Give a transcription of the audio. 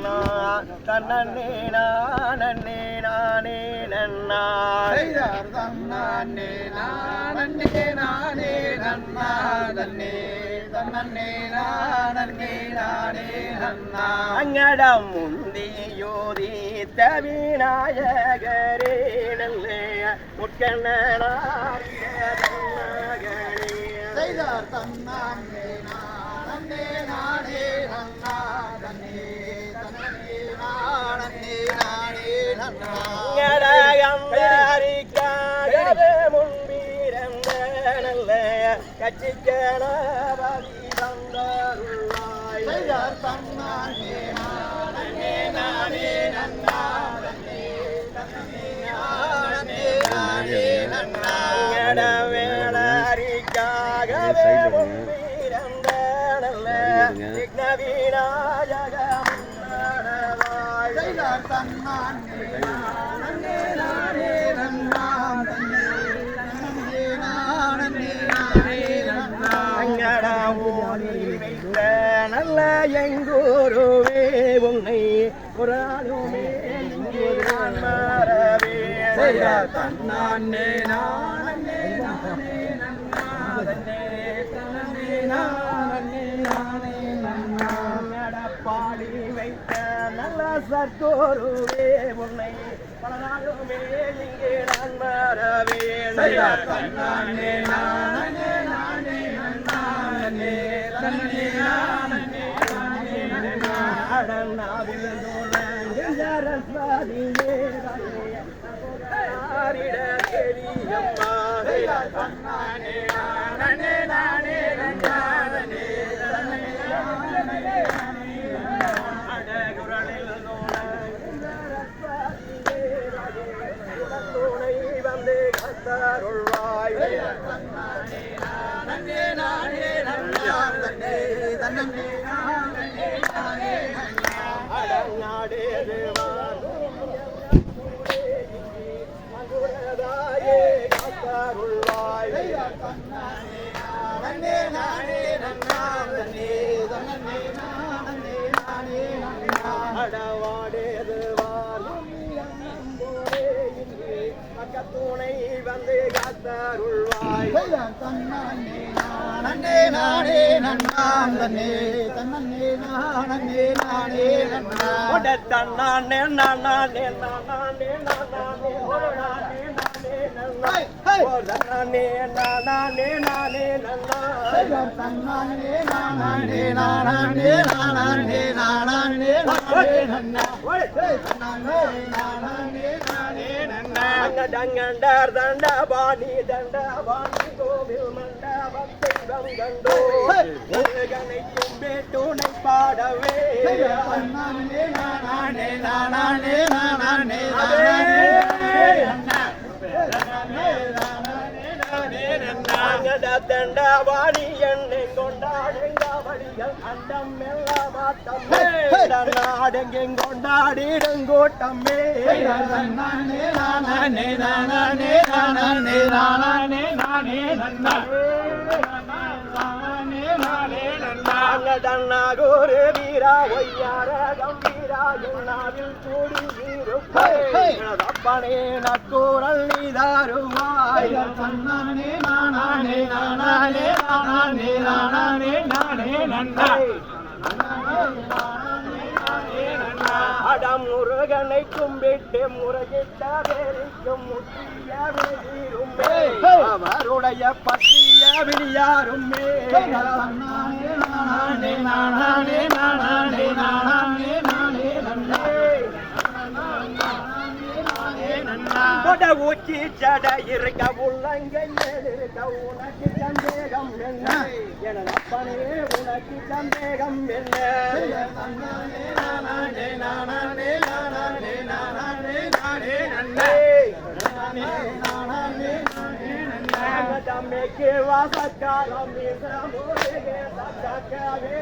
நன்னா தன்னே நானே நானே நன்னா தன்னே நானே நானே நன்னா தன்னே தன்னே நானே நானே நன்னா அங்கடம் முந்தி யோதி தவிநாயகரே நல்லே முட்கண்ணனார் செய்தார் தன்னே நானே நானே நன்னா தன்னே தன்னே நானே நானே நன்னா அங்கடகம்பரிக்காகவே முன்பிறந்த நல்ல கட்சிக்கணபதி வந்தருளாய் செய்தார் தன்னே நானே நானே நன்னா தன்னே தன்னே நானே நானே நன்னா வேளரிக்காகவே முன்பிறந்த நல்ல விக்னவிநாயக முன்னடவாய் செய்தார் தன்னே நானே நானே நன்னா தன்னே தன்னே நானே நானே நன்னா அங்கட ஓடி வைத்த நல்ல எங்கூருவே உன்னை புறாலுமே இங்கே நான் மாறவே செய்தார் தன்னே நானே நானே நன்னா தன்னே தன்னே நானே நானே நன்னா பாடி வைத்த நல்ல சர்க்கோருவே உன்னை பலனாலுமே இங்கே நான் மாறவே செய்தார் தன்னே நானே நானே நன்னா தன்னே தன்னே நானே நானே நன்னா அடனாவில் சரஸ்வதியே தெரியம்மா செய்தார் தன்னே நானே நானே நன்னா தன்னே தன்னே நானே நானே அடகுரலில் துணை வந்து கத்தருள்வாய் தன்னே நானே நன்னா தன்னே தன்னே நானே நானே நன்னா அடநாடேது மதுரதாயே கத்தருள்வாய் தன்னே நானே நன்னா தன்னே தன்னே நானே நானே நன்னா அடவாடேது துணை வந்து காத்தருள்வாய் தன்னே நானே நன்னா தன்னே தன்னே நானே நானே நன்னா தன்னானே நானே நானே நானே ஒரு நானே நானே நன்னா நானே நானே நானே நன்னா தன்னே நானே நானே நானே நானே நானே நன்னா டங்கண்டர் தண்டபாணி கோவில் மண்டபத்தை கண்டோ கனைக்கும் பேட்டுனை பாடவே நானே நானே நானே நானே தண்டபாணி என்னை கொண்டாடுங்க வழிகள் அண்டம் எல்லாம் ஆட்டம் நாடெங்கெங் கொண்டாடிடுங்கோட்டம்மே நானே நானே நானே நானே நானே நானே நன்னா தன்னாகோரு வீரா ஒய்யார கம்பீரா என்னாவில் கூடி வீருப்பனே நக்கூரல் நீதாருவாய் நானே நானே நானே நானே நானே நானே நன்னா அடம் முருகனை கும்பிட்டு முறையிட்ட வேலைக்கும் முற்றிய வெளியுமே அவருடைய பற்றிய விழியாருமே நானே நானே நானே நானே நானே கொட ஊச்சி சட இருக்க உள்ளங்கை இருக்க உனக்கு சந்தேகம் என்ன எனது அப்பனே உனக்கு சந்தேகம் என்ன நானே நானே நானே நானே நானே தம்மைக்கு வாசக்காலம் தன்னானே